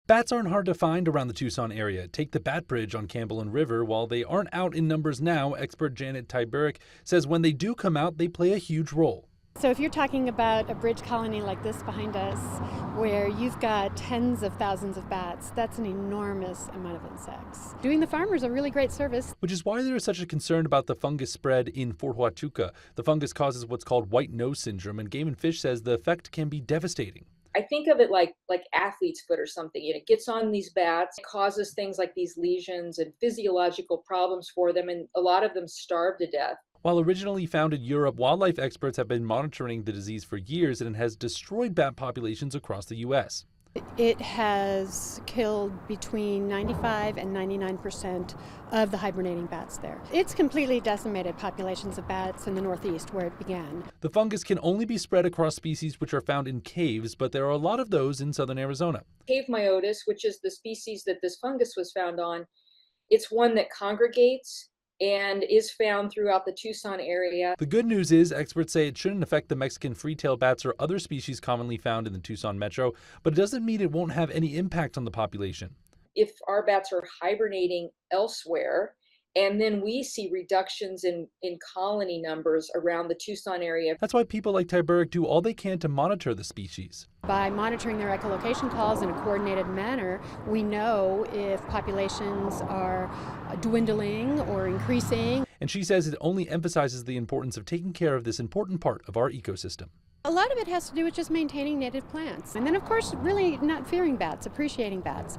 Bats aren't hard to find around the Tucson area. Take the Bat Bridge on Campbell and River. While they aren't out in numbers now, expert Janet Tyburick says when they do come out, they play a huge role. So if you're talking about a bridge colony like this behind us, where you've got tens of thousands of bats, that's an enormous amount of insects. Doing the farmers a really great service. Which is why there is such a concern about the fungus spread in Fort Huachuca. The fungus causes what's called white nose syndrome, and Game and Fish says the effect can be devastating. I think of it like athlete's foot or something. It gets on these bats, it causes things like these lesions and physiological problems for them, and a lot of them starve to death. While originally found in Europe, wildlife experts have been monitoring the disease for years, and it has destroyed bat populations across the U.S. It has killed between 95 and 99% of the hibernating bats there. It's completely decimated populations of bats in the Northeast where it began. The fungus can only be spread across species which are found in caves, but there are a lot of those in southern Arizona. Cave myotis, which is the species that this fungus was found on, it's one that congregates and is found throughout the Tucson area. The good news is experts say it shouldn't affect the Mexican free-tailed bats or other species commonly found in the Tucson metro, but it doesn't mean it won't have any impact on the population. If our bats are hibernating elsewhere, and then we see reductions in colony numbers around the Tucson area. That's why people like Tyburick do all they can to monitor the species. By monitoring their echolocation calls in a coordinated manner, we know if populations are dwindling or increasing. And she says it only emphasizes the importance of taking care of this important part of our ecosystem. A lot of it has to do with just maintaining native plants. And then, of course, really not fearing bats, appreciating bats.